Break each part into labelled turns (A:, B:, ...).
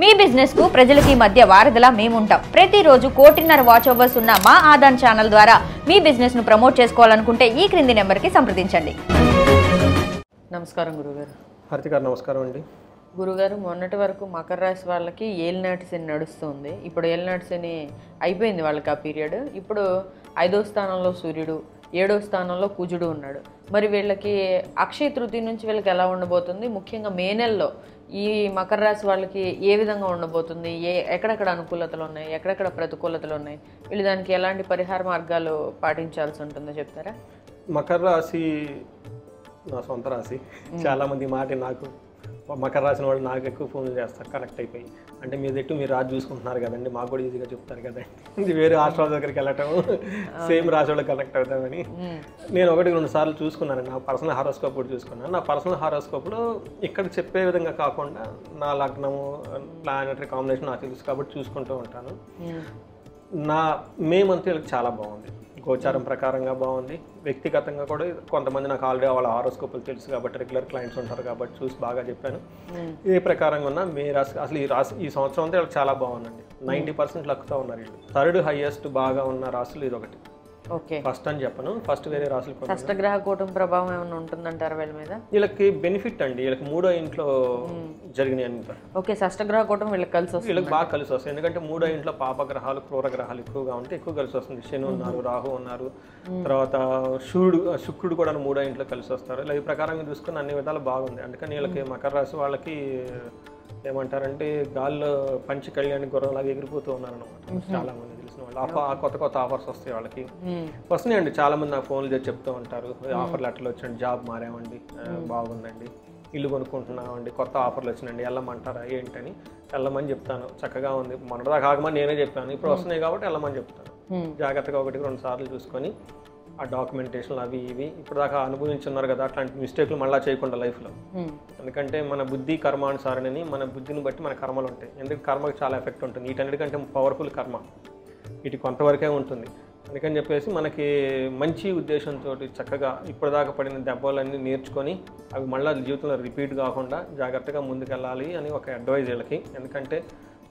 A: మీ business కు ప్రజలకి మధ్య వారధిలా మేముంటాం. ప్రతిరోజు 1.5 వాచ్ అవర్స్ ఉన్న మా ఆదాన్ ఛానల్ ద్వారా మీ బిజినెస్ ను ప్రమోట్ చేసుకోవాలనుకుంటే ఈ క్రింది నెంబర్కి సంప్రదించండి.
B: నమస్కారం గురుగారు.
C: హార్దిక గారు నమస్కారం అండి.
B: గురుగారు, మొన్నటి వరకు మకర రాశి వాళ్ళకి ఏలినాటి శని నడుస్తుంది. ఇప్పుడు ఏలినాటి శని అయిపోయింది వాళ్ళకి ఆ పీరియడ్. ఇప్పుడు 5వ స్థానంలో సూర్యుడు, 7వ స్థానంలో కుజుడు ఉన్నాడు. మరి వీళ్ళకి అక్షయ తృతీయ నుంచి వీళ్ళకి ఎలా ఉండబోతుంది? ముఖ్యంగా మే నెలలో ఈ మకర రాశి వాళ్ళకి ఏ విధంగా ఉండబోతుంది? ఎక్కడెక్కడ అనుకూలతలు ఉన్నాయి, ఎక్కడెక్కడ ప్రతికూలతలు ఉన్నాయి? వీళ్ళు దానికి ఎలాంటి పరిహార మార్గాలు పాటించాల్సి ఉంటుందో చెప్తారా?
C: మకర రాశి నా సొంత రాశి. చాలామంది మాట నాకు మకర రాశి వాళ్ళు నాకు ఎక్కువ ఫోన్లు చేస్తారు కనెక్ట్ అయిపోయి. అంటే మీరు రాజు చూసుకుంటున్నారు కదండి, మాకు కూడా ఈజీగా చెప్తారు కదండి, వేరే హాస్టల్ దగ్గరికి వెళ్ళటం సేమ్ రాశి వాళ్ళకి కనెక్ట్ అవుతామని. నేను 1-2 సార్లు చూసుకున్నాను, నా పర్సనల్ హారోస్కోప్ కూడా చూసుకున్నాను. నా పర్సనల్ హారోస్కోప్లో ఇక్కడ చెప్పే విధంగా కాకుండా నా లగ్నము ప్లానెటరీ కాంబినేషన్ నాకు తెలుసు కాబట్టి చూసుకుంటూ ఉంటాను. నా మే మంత్ వీళ్ళకి చాలా బాగుంది, గోచారం ప్రకారంగా బాగుంది. వ్యక్తిగతంగా కూడా కొంతమంది నాకు ఆల్రెడీ వాళ్ళ హారోస్కోపులు తెలుసు కాబట్టి, రెగ్యులర్ క్లయింట్స్ ఉంటారు కాబట్టి చూసి బాగా చెప్పాను. ఏ ప్రకారంగా ఉన్న మే రాశి అసలు ఈ సంవత్సరం అంతా వీళ్ళకి చాలా బాగుందండి. 90% లక్కుతో ఉన్నారు వీళ్ళు. థర్డ్ హైయెస్ట్ బాగా ఉన్న రాశులు ఇది ఒకటి.
B: ఓకే,
C: ఫస్ట్ అని చెప్పను, ఫస్ట్ వేరే రాశులు.
B: షష్టగ్రహ కూటమి ప్రభావం ఏమైనా ఉంటుందంటారా వీళ్ళ మీద?
C: వీళ్ళకి బెనిఫిట్ అండి, వీళ్ళకి 3వ ఇంట్లో జరిగినాయి అంతా.
B: ఓకే, షష్టగ్రహ కూటమి వీళ్ళకి కలిసి వస్తుంది.
C: వీళ్ళకి బాగా కలిసి వస్తుంది, ఎందుకంటే 3వ ఇంట్లో పాపగ్రహాలు క్రూర గ్రహాలు ఎక్కువగా ఉంటే ఎక్కువ కలిసి వస్తుంది. శని ఉన్నారు, రాహు ఉన్నారు, తర్వాత శుక్రుడు కూడా 3వ ఇంట్లో కలిసి వస్తారు. ఇలా ఈ ప్రకారంగా చూసుకుని అన్ని విధాలు బాగుంది. అందుకని వీళ్ళకి మకర రాశి వాళ్ళకి ఏమంటారంటే గాల్లో పంచి కళ్యాణి గుర్రంలాగా ఎగిరిపోతూ ఉన్నారనమాట. చాలా మంది తెలిసిన వాళ్ళు కొత్త ఆఫర్స్ వస్తాయి వాళ్ళకి. వస్తున్నాయండి, చాలా మంది నాకు ఫోన్లు చేసి చెప్తూ ఉంటారు, ఆఫర్లు అట్లా వచ్చండి, జాబ్ మారామండి, బాగుందండి, ఇల్లు కొనుక్కుంటున్నామండి, కొత్త ఆఫర్లు వచ్చినాయండి, వెళ్ళమంటారా ఏంటని. వెళ్ళమని చెప్తాను, చక్కగా ఉంది. మొన్నదా కాకమని నేనే చెప్పాను, ఇప్పుడు వస్తున్నాయి కాబట్టి వెళ్ళమని చెప్తాను. జాగ్రత్తగా 1-2 సార్లు చూసుకొని ఆ డాక్యుమెంటేషన్లు అవి ఇవి ఇప్పుడు దాకా అనుభవించున్నారు కదా, అట్లాంటి మిస్టేక్లు మళ్ళీ చేయకుండా లైఫ్లో. ఎందుకంటే మన బుద్ధి కర్మానుసారణని, మన బుద్ధిని బట్టి మన కర్మలు ఉంటాయి. ఎందుకంటే కర్మకు చాలా ఎఫెక్ట్ ఉంటుంది. వీటన్నిటికంటే పవర్ఫుల్ కర్మ, వీటి కొంతవరకే ఉంటుంది. అందుకని చెప్పేసి మనకి మంచి ఉద్దేశంతో చక్కగా ఇప్పటిదాకా పడిన దెబ్బలన్నీ నేర్చుకొని అవి మళ్ళీ జీవితంలో రిపీట్ కాకుండా జాగ్రత్తగా ముందుకెళ్ళాలి అని ఒక అడ్వైజ్ వీళ్ళకి. ఎందుకంటే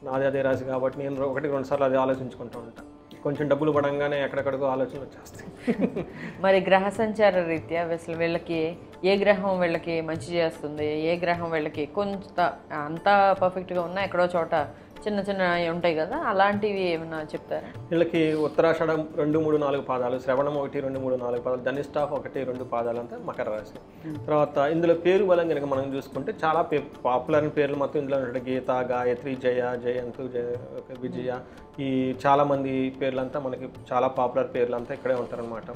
C: నాది అదే రాశి కాబట్టి నేను 1-2 సార్లు అది ఆలోచించుకుంటూ ఉంటాను. కొంచెం డబ్బులు పడంగానే ఎక్కడెక్కడికో ఆలోచనలు వచ్చేస్తాయి.
B: మరి గ్రహ సంచార రీత్యా అసలు వీళ్ళకి ఏ గ్రహం వీళ్ళకి మంచి చేస్తుంది, ఏ గ్రహం వీళ్ళకి కొంత అంతా పర్ఫెక్ట్గా ఉన్నా ఎక్కడో చోట చిన్న చిన్న ఉంటాయి కదా, అలాంటివి ఏమైనా చెప్తారా? వీళ్ళకి
C: ఉత్తరాషాఢం 2, 3, 4 పాదాలు, శ్రవణం 1, 2, 3, 4 పాదాలు, ధనిష్ఠ 1, 2 పాదాలు అంతా మకర రాశి. తర్వాత ఇందులో పేరు బలం కనుక మనం చూసుకుంటే చాలా పాపులర్ పేర్లు మొత్తం ఇందులో ఉంటాయి. గీత, గాయత్రి, జయ, జయంతు, విజయ, ఈ చాలామంది పేర్లంతా మనకి చాలా పాపులర్ పేర్లంతా ఇక్కడే ఉంటారనమాట.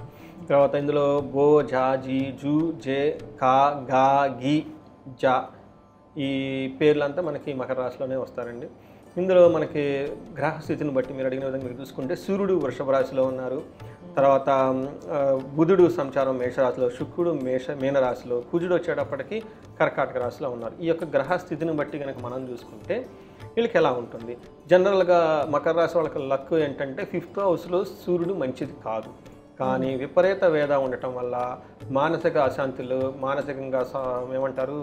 C: తర్వాత ఇందులో బో, జా, జీ, జూ, జే, కా, గా, గి, జా, ఈ పేర్లంతా మనకి మకర రాశిలోనే వస్తారండి. ఇందులో మనకి గ్రహస్థితిని బట్టి మీరు అడిగిన విధంగా మీరు చూసుకుంటే సూర్యుడు వృషభ రాశిలో ఉన్నారు. తర్వాత బుధుడు సంచారం మేషరాశిలో, శుక్రుడు మీనరాశిలో, కుజుడు వచ్చేటప్పటికి కర్కాటక రాశిలో ఉన్నారు. ఈ యొక్క గ్రహస్థితిని బట్టి కనుక మనం చూసుకుంటే వీళ్ళకి ఎలా ఉంటుంది? జనరల్గా మకర రాశి వాళ్ళకి లక్ ఏంటంటే 5th హౌస్లో సూర్యుడు మంచిది కాదు, కానీ విపరీత వేద ఉండటం వల్ల మానసిక అశాంతులు, మానసికంగా ఏమంటారు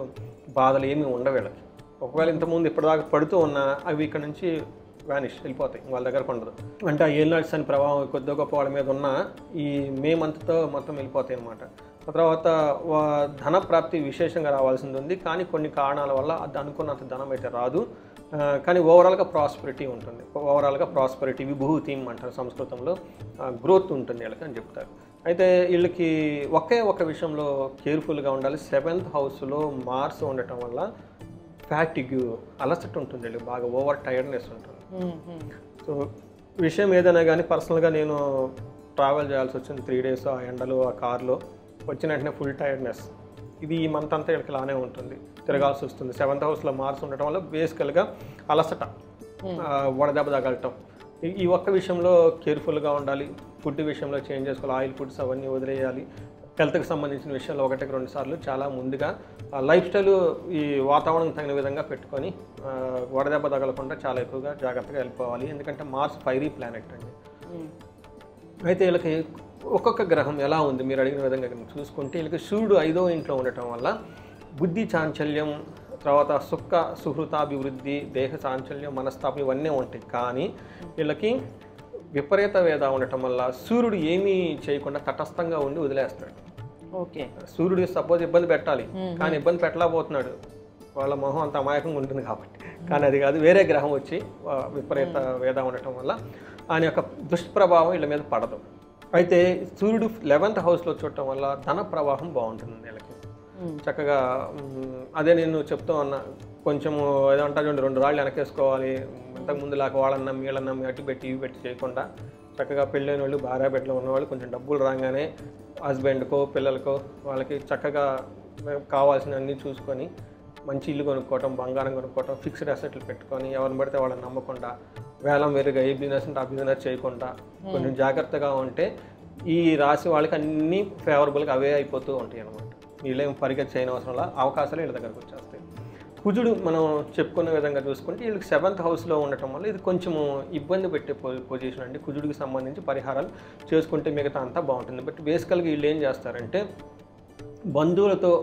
C: బాధలు ఏమీ ఉండవు వీళ్ళకి. ఒకవేళ ఇంతకుముందు ఇప్పటిదాకా పడుతూ ఉన్నా అవి ఇక్కడ నుంచి వెళ్ళిపోతాయి, వాళ్ళ దగ్గరకు ఉండదు. అంటే ఆ ఏలినాటి శని ప్రభావం కొద్దిగా గొప్ప వాళ్ళ మీద ఉన్న ఈ మే మంత్తో మొత్తం వెళ్ళిపోతాయి అన్నమాట. తర్వాత ధన ప్రాప్తి విశేషంగా రావాల్సింది ఉంది, కానీ కొన్ని కారణాల వల్ల అది అనుకున్నంత ధనం అయితే రాదు. కానీ ఓవరాల్గా ప్రాస్పెరిటీ ఉంటుంది. ఓవరాల్గా ప్రాస్పెరిటీ, విభూతి అంటారు సంస్కృతంలో, గ్రోత్ ఉంటుంది వీళ్ళకి అని చెప్తారు. అయితే వీళ్ళకి ఒక విషయంలో కేర్ఫుల్గా ఉండాలి. 7th హౌస్లో మార్స్ ఉండటం వల్ల ఫ్యాటిగ్యూ, అలసట ఉంటుంది వీళ్ళకి, బాగా ఓవర్ టైర్డ్నెస్ ఉంటుంది. సో విషయం ఏదైనా కానీ పర్సనల్గా నేను ట్రావెల్ చేయాల్సి వచ్చింది 3 days ఆ ఎండలో ఆ కార్లో, వచ్చిన వెంటనే ఫుల్ టైర్డ్నెస్. ఇది ఈ మంత్ అంతా వీళ్ళకి ఇలానే ఉంటుంది, తిరగాల్సి వస్తుంది. 7th హౌస్లో మార్స్ ఉండటం వల్ల బేసికల్గా అలసట, వడదెబ్బ తగలటం. ఈ ఒక్క విషయంలో కేర్ఫుల్గా ఉండాలి. ఫుడ్ విషయంలో చేంజ్ చేసుకోవాలి, ఆయిల్ ఫుడ్స్ అవన్నీ వదిలేయాలి. హెల్త్కి సంబంధించిన విషయాల్లో 1-2 సార్లు చాలా ముందుగా లైఫ్ స్టైల్ ఈ వాతావరణం తగిన విధంగా పెట్టుకొని వడదెబ్బ తగలకుండా చాలా ఎక్కువగా జాగ్రత్తగా వెళ్ళిపోవాలి. ఎందుకంటే మార్స్ ఫైరీ ప్లానెట్ అండి. అయితే వీళ్ళకి ఒక్కొక్క గ్రహం ఎలా ఉంది మీరు అడిగిన విధంగా చూసుకుంటే వీళ్ళకి సూర్యుడు 5వ ఇంట్లో ఉండటం వల్ల బుద్ధి చాంచల్యం, తర్వాత సుఖ సుహృతాభివృద్ధి, దేహ చాంచల్యం, మనస్తాపం ఇవన్నీ ఉంటాయి. కానీ వీళ్ళకి విపరీత వేద ఉండటం వల్ల సూర్యుడు ఏమీ చేయకుండా తటస్థంగా ఉండి వదిలేస్తాడు.
B: ఓకే.
C: సూర్యుడు సపోజ్ ఇబ్బంది పెట్టాలి, కానీ ఇబ్బంది పెట్టలేకపోతున్నాడు, వాళ్ళ మొహం అంత అమాయకంగా ఉంటుంది కాబట్టి. కానీ అది కాదు, వేరే గ్రహం వచ్చి విపరీత వేద ఉండటం వల్ల ఆయన యొక్క దుష్ప్రభావం వీళ్ళ మీద పడదు. అయితే సూర్యుడు 11th హౌస్లో చూడటం వల్ల ధన ప్రవాహం బాగుంటుంది వీళ్ళకి చక్కగా. అదే నేను చెప్తూ ఉన్నా, కొంచెము ఏదంటా చూడండి, 2 రాళ్ళు వెనకేసుకోవాలి, ఇంతకుముందు లాగా వాళ్ళని నమ్మి వీళ్ళని నమ్మి అటు పెట్టి ఇవి పెట్టి చేయకుండా చక్కగా పెళ్ళైన వాళ్ళు, భార్య బిడ్డలు ఉన్నవాళ్ళు కొంచెం డబ్బులు రాగానే హస్బెండ్కో పిల్లలకో వాళ్ళకి చక్కగా కావాల్సినవన్నీ చూసుకొని మంచి ఇల్లు కొనుక్కోవటం, బంగారం కొనుక్కోవటం, ఫిక్స్డ్ అసెట్లు పెట్టుకొని ఎవరిని పడితే వాళ్ళని నమ్మకుండా, వేలం వేరుగా ఏ బిజినెస్ అంటే ఆ బిజినెస్ చేయకుండా కొంచెం జాగ్రత్తగా ఉంటే ఈ రాశి వాళ్ళకి అన్నీ ఫేవరబుల్గా అవే అయిపోతూ ఉంటాయి అన్నమాట. వీళ్ళేం పరిగెత్తి చేయని అవసరంలో అవకాశాలు వీళ్ళ దగ్గరకు వచ్చేస్తాయి. కుజుడు మనం చెప్పుకునే విధంగా చూసుకుంటే వీళ్ళకి 7th హౌస్లో ఉండటం వల్ల ఇది కొంచెము ఇబ్బంది పెట్టే పొజిషన్ అండి. కుజుడికి సంబంధించి పరిహారాలు చేసుకుంటే మిగతా అంతా బాగుంటుంది. బట్ బేసికల్గా వీళ్ళు ఏం చేస్తారంటే బంధువులతో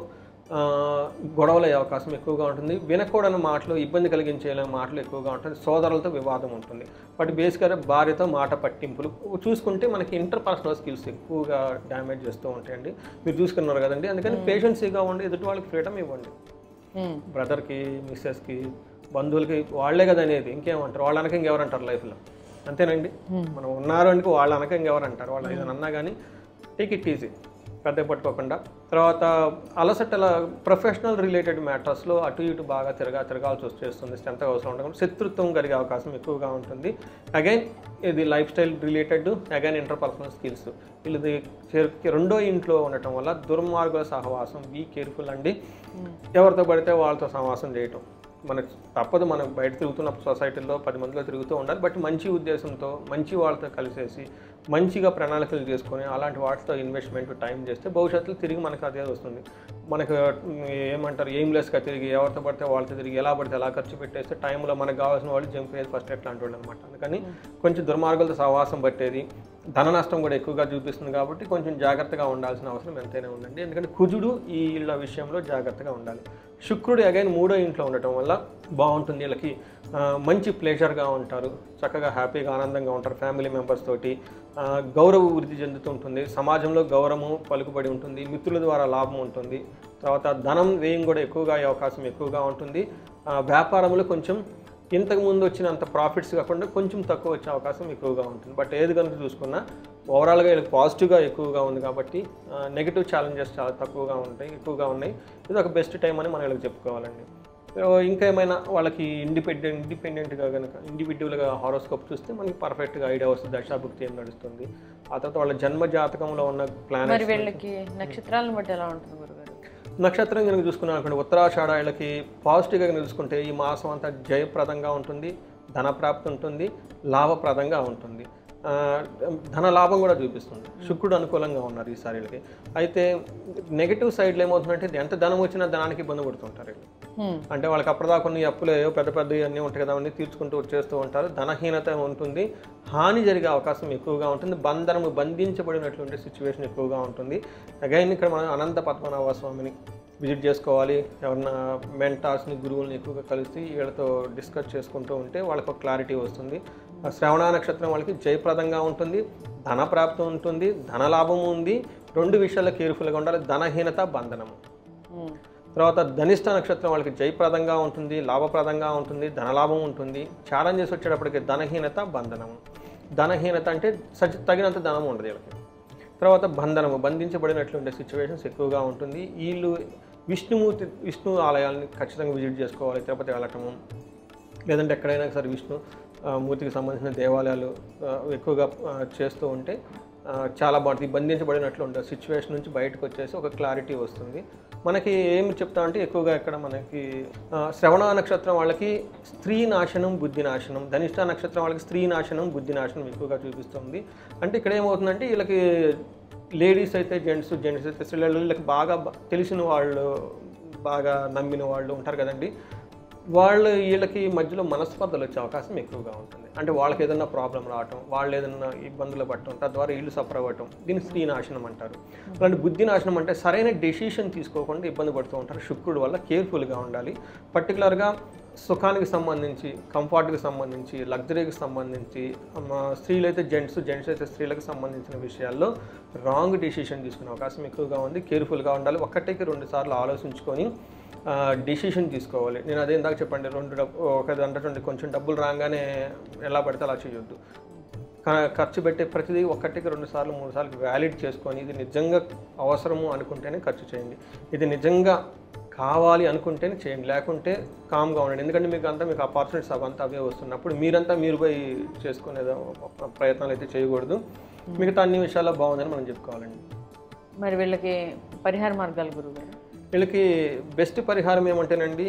C: గొడవలు అయ్యే అవకాశం ఎక్కువగా ఉంటుంది. వినకూడని మాటలు, ఇబ్బంది కలిగించే మాటలు ఎక్కువగా ఉంటుంది. సోదరులతో వివాదం ఉంటుంది. బట్ బేసిక్గా భార్యతో మాట పట్టింపులు చూసుకుంటే మనకి ఇంటర్పర్సనల్ స్కిల్స్ ఎక్కువగా డ్యామేజ్ చేస్తూ ఉంటాయండి. మీరు చూసుకున్నారు కదండి. అందుకని పేషెన్సీగా ఉండి ఎదుటి వాళ్ళకి ఫ్రీడమ్ ఇవ్వండి. బ్రదర్కి, మిస్సెస్కి, బంధువులకి వాళ్ళే కదా అనేది, ఇంకేమంటారు? వాళ్ళ అనక ఇంకెవరంటారు లైఫ్లో? అంతేనండి. మనం ఉన్నారు అంటే వాళ్ళ అనక ఇంకెవరు అంటారు? వాళ్ళు ఏదైనా అన్నా కానీ టేక్ ఇట్ ఈజీ, పెద్ద పట్టుకోకుండా. తర్వాత అలసటల ప్రొఫెషనల్ రిలేటెడ్ మ్యాటర్స్లో అటు ఇటు బాగా తిరగాల్సి వచ్చేస్తుంది. 10th హౌస్లో ఉండడం శత్రుత్వం కలిగే అవకాశం ఎక్కువగా ఉంటుంది. అగైన్ ఇది life style related, again interpersonal skills. వీళ్ళది 2వ ఇంట్లో ఉండటం వల్ల దుర్మార్గుల సహవాసం. బీ కేర్ఫుల్ అండి. ఎవరితో పడితే వాళ్ళతో సహవాసం చేయటం మనకు తప్పదు. మనం బయట తిరుగుతున్న సొసైటీలో 10 మందిలో తిరుగుతూ ఉండాలి. బట్ మంచి ఉద్దేశంతో మంచి వాళ్ళతో కలిసేసి మంచిగా ప్రణాళికలు చేసుకొని అలాంటి వాటితో ఇన్వెస్ట్మెంట్ టైం చేస్తే భవిష్యత్తులో తిరిగి మనకు అదే వస్తుంది. మనకు ఏమంటారు, ఎయిమ్లెస్గా తిరిగి ఎవరితో పడితే వాళ్ళతో తిరిగి ఎలా పడితే ఎలా ఖర్చు పెట్టేస్తే టైంలో మనకు కావాల్సిన వాళ్ళు జంప్ అయ్యేది ఫస్ట్ ఎట్లాంటి వాళ్ళు అనమాట. అందుకని కొంచెం దుర్మార్గులతో సహవాసం పట్టేది, ధన నష్టం కూడా ఎక్కువగా చూపిస్తుంది. కాబట్టి కొంచెం జాగ్రత్తగా ఉండాల్సిన అవసరం ఎంతైనా ఉందండి. ఎందుకంటే కుజుడు ఈ ఇళ్ళ విషయంలో జాగ్రత్తగా ఉండాలి. శుక్రుడు అగైన్ 3వ ఇంట్లో ఉండటం వల్ల బాగుంటుంది. వీళ్ళకి మంచి ప్లెజర్గా ఉంటారు, చక్కగా హ్యాపీగా ఆనందంగా ఉంటారు ఫ్యామిలీ మెంబర్స్ తోటి. గౌరవ వృద్ధి చెందుతూ ఉంటుంది. సమాజంలో గౌరవము పలుకుబడి ఉంటుంది. మిత్రుల ద్వారా లాభం ఉంటుంది. తర్వాత ధనం వ్యయం కూడా ఎక్కువగా అయ్యే అవకాశం ఎక్కువగా ఉంటుంది. వ్యాపారంలో కొంచెం ఇంతకుముందు వచ్చినంత ప్రాఫిట్స్ కాకుండా కొంచెం తక్కువ వచ్చే అవకాశం ఎక్కువగా ఉంటుంది. బట్ ఏది కనుక చూసుకున్నా ఓవరాల్గా వీళ్ళకి పాజిటివ్గా ఎక్కువగా ఉంది. కాబట్టి నెగిటివ్ ఛాలెంజెస్ చాలా ఎక్కువగా ఉన్నాయి. ఇది ఒక బెస్ట్ టైం అని మనం వీళ్ళకి చెప్పుకోవాలండి. ఇంకా ఏమైనా వాళ్ళకి ఇండిపెండెంట్గా కనుక ఇండివిజువల్గా హారోస్కోప్ చూస్తే మనకి పర్ఫెక్ట్గా ఐడియా వస్తుంది దశాభుక్తి ఏం నడుస్తుంది. ఆ తర్వాత వాళ్ళ జన్మ జాతకంలో ఉన్న ప్లానెట్స్.
B: వీళ్ళకి నక్షత్రాలను బట్టి ఎలా ఉంటుంది గురుగారు?
C: నక్షత్రం కనుక చూసుకున్నాం అనుకోండి, ఉత్తరాషాఢ వీళ్ళకి పాజిటివ్గా కనుక చూసుకుంటే ఈ మాసం అంతా జయప్రదంగా ఉంటుంది, ధనప్రాప్తి ఉంటుంది, లాభప్రదంగా ఉంటుంది. ధన లాభం కూడా చూపిస్తుంది. శుక్రుడు అనుకూలంగా ఉన్నారు ఈసారి వీళ్ళకి. అయితే నెగిటివ్ సైడ్లో ఏమవుతుందంటే ఎంత ధనం వచ్చినా ధనానికి ఇబ్బంది పడుతుంటారు వీళ్ళు. అంటే వాళ్ళకి అప్పటిదాకా కొన్ని అప్పులు పెద్ద అన్నీ ఉంటాయి కదా, అవన్నీ తీర్చుకుంటూ వచ్చేస్తూ ఉంటారు. ధనహీనత ఉంటుంది, హాని జరిగే అవకాశం ఎక్కువగా ఉంటుంది, బంధించబడినటువంటి సిచ్యువేషన్ ఎక్కువగా ఉంటుంది. అగైన్ ఇక్కడ మనం అనంత పద్మనాభ స్వామిని విజిట్ చేసుకోవాలి. ఎవరన్నా మెంటార్స్ని, గురువుల్ని ఎక్కువగా కలిసి వీళ్ళతో డిస్కస్ చేసుకుంటూ ఉంటే వాళ్ళకు ఒక క్లారిటీ వస్తుంది. శ్రవణ నక్షత్రం వాళ్ళకి జయప్రదంగా ఉంటుంది, ధనప్రాప్తి ఉంటుంది, ధనలాభము ఉంది. 2 విషయాల్లో కేర్ఫుల్గా ఉండాలి, ధనహీనత, బంధనము. తర్వాత ధనిష్ట నక్షత్రం వాళ్ళకి జయప్రదంగా ఉంటుంది, లాభప్రదంగా ఉంటుంది, ధనలాభం ఉంటుంది. ఛాలెంజెస్ వచ్చేటప్పటికి ధనహీనత, బంధనము. ధనహీనత అంటే తగినంత ధనం ఉండదు వీళ్ళకి. తర్వాత బంధనము, బంధించబడినట్లుండే సిచ్యువేషన్స్ ఎక్కువగా ఉంటుంది. వీళ్ళు విష్ణు ఆలయాలని ఖచ్చితంగా విజిట్ చేసుకోవాలి. తిరుపతి వెళ్ళటము, లేదంటే ఎక్కడైనా సరే విష్ణు మూర్తికి సంబంధించిన దేవాలయాలు ఎక్కువగా చేస్తూ ఉంటే చాలా బాగుంటుంది. బంధించబడినట్లు ఉంటుంది సిచ్యువేషన్ నుంచి బయటకు వచ్చేసి ఒక క్లారిటీ వస్తుంది. మనకి ఏమి చెప్తామంటే ఎక్కువగా ఇక్కడ మనకి శ్రవణ నక్షత్రం వాళ్ళకి స్త్రీ నాశనం, బుద్ధి నాశనం. ధనిష్ట నక్షత్రం వాళ్ళకి స్త్రీ నాశనం, బుద్ధి నాశనం ఎక్కువగా చూపిస్తుంది. అంటే ఇక్కడ ఏమవుతుందంటే వీళ్ళకి లేడీస్ అయితే జెంట్స్ అయితే వీళ్ళకి బాగా తెలిసిన వాళ్ళు, బాగా నమ్మిన వాళ్ళు ఉంటారు కదండి, వీళ్ళకి మధ్యలో మనస్పర్ధలు వచ్చే అవకాశం ఎక్కువగా ఉంటుంది. అంటే వాళ్ళకి ఏదైనా ప్రాబ్లం రావటం, వాళ్ళు ఏదైనా ఇబ్బందులు పడటం, తద్వారా వీళ్ళు సఫర్ అవ్వటం, దీన్ని స్త్రీ నాశనం అంటారు. అలాంటి బుద్ధి నాశనం అంటే సరైన డెసిషన్ తీసుకోకుండా ఇబ్బంది పడుతూ ఉంటారు. శుక్రుడు వల్ల కేర్ఫుల్గా ఉండాలి. పర్టికులర్గా సుఖానికి సంబంధించి, కంఫర్ట్కి సంబంధించి, లగ్జరీకి సంబంధించి, స్త్రీలు అయితే జెంట్స్ అయితే స్త్రీలకు సంబంధించిన విషయాల్లో రాంగ్ డెసిషన్ తీసుకునే అవకాశం ఎక్కువగా ఉంది. కేర్ఫుల్గా ఉండాలి. ఒకటికి 2 సార్లు ఆలోచించుకొని డెసిషన్ తీసుకోవాలి. నేను అదే ఇందాక చెప్పండి, ఒక దాంట్లో కొంచెం డబ్బులు రాగానే ఎలా పడితే అలా చేయొద్దు. ఖర్చు పెట్టే ప్రతిదీ 1కి 2 సార్లు 3 సార్లు వ్యాలిడ్ చేసుకొని ఇది నిజంగా అవసరము అనుకుంటేనే ఖర్చు చేయండి. ఇది నిజంగా కావాలి అనుకుంటేనే చేయండి, లేకుంటే కామ్గా ఉండండి. ఎందుకంటే మీకు ఆపర్చునిటీస్ అవంతా అవే వస్తున్నప్పుడు మీరు పోయి చేసుకునే ప్రయత్నాలు అయితే చేయకూడదు. మిగతా అన్ని విషయాల్లో బాగుందని మనం చెప్పుకోవాలండి.
B: మరి వీళ్ళకి పరిహార మార్గాలు గురువుగారు?
C: వీళ్ళకి బెస్ట్ పరిహారం ఏమంటేనండి,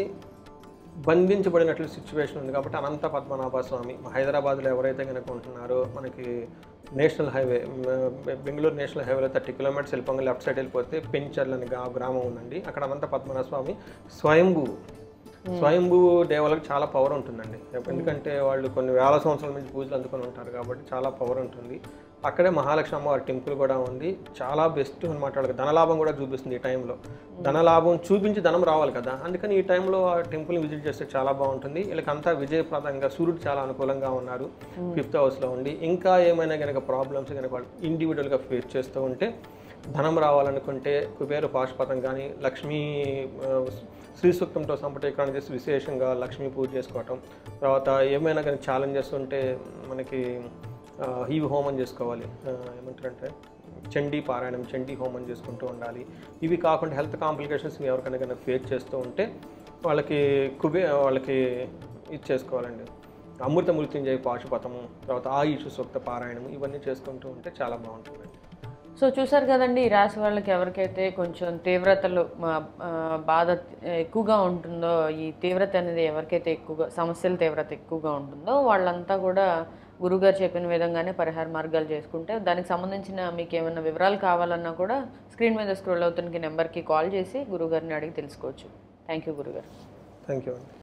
C: బంధించబడినట్లు సిచ్యువేషన్ ఉంది కాబట్టి అనంత పద్మనాభ స్వామి హైదరాబాద్లో ఎవరైతే కనుక ఉంటున్నారో, మనకి నేషనల్ హైవే బెంగళూరు నేషనల్ హైవేలో 30 కిలోమీటర్స్ వెళ్ళిపోయి లెఫ్ట్ సైడ్ వెళ్ళిపోతే పెంచర్లు అని గ్రామం ఉందండి. అక్కడ అనంత పద్మనాభ స్వామి స్వయంభూ దేవాలకు చాలా పవర్ ఉంటుందండి. ఎందుకంటే వాళ్ళు కొన్ని వేల సంవత్సరాల నుంచి పూజలు అందుకొని ఉంటారు కాబట్టి చాలా పవర్ ఉంటుంది. అక్కడే మహాలక్ష్మి అమ్మవారి టెంపుల్ కూడా ఉంది. చాలా బెస్ట్ అనమాట. వాళ్ళకి ధనలాభం కూడా చూపిస్తుంది. ఈ టైంలో ధనలాభం చూపించి ధనం రావాలి కదా, అందుకని ఈ టైంలో ఆ టెంపుల్ని విజిట్ చేస్తే చాలా బాగుంటుంది. వీళ్ళకంతా విజయప్రదంగా సూర్యుడు చాలా అనుకూలంగా ఉన్నారు 5th హౌస్లో ఉండి. ఇంకా ఏమైనా కనుక ప్రాబ్లమ్స్ కనుక వాళ్ళు ఇండివిజువల్గా ఫేస్ చేస్తూ ఉంటే, ధనం రావాలనుకుంటే కుబేర పాశుపతం కానీ, లక్ష్మీ శ్రీ సూక్తంతో సంపటీకరణ చేసి విశేషంగా లక్ష్మీ పూజ చేసుకోవటం, తర్వాత ఏమైనా కానీ ఛాలెంజెస్ ఉంటే మనకి ఈ హోమం చేసుకోవాలి. ఏమంటారంటే చండీ పారాయణం, చండీ హోమం చేసుకుంటూ ఉండాలి. ఇవి కాకుండా హెల్త్ కాంప్లికేషన్స్ ఎవరికైనా ఫేస్ చేస్తూ ఉంటే వాళ్ళకి ఇది చేసుకోవాలండి. అమృత మృత్యుంజయ పాశుపతము, తర్వాత ఆయుష్ సూక్త పారాయణము, ఇవన్నీ చేసుకుంటూ ఉంటే చాలా బాగుంటుందండి.
B: సో చూసారు కదండి, ఈ రాశి వాళ్ళకి ఎవరికైతే కొంచెం తీవ్రతలు బాధ ఎక్కువగా ఉంటుందో, ఈ తీవ్రత అనేది ఎవరికైతే ఎక్కువగా సమస్యల తీవ్రత ఎక్కువగా ఉంటుందో వాళ్ళంతా కూడా గురుగారు చెప్పిన విధంగానే పరిహార మార్గాలు చేసుకుంటే, దానికి సంబంధించిన మీకు ఏమైనా వివరాలు కావాలన్నా కూడా స్క్రీన్ మీద స్క్రోల్ అవుతున్న నెంబర్కి కాల్ చేసి గురుగారిని అడిగి తెలుసుకోవచ్చు. థ్యాంక్ యూ గురుగారు.
C: థ్యాంక్ యూ అండి.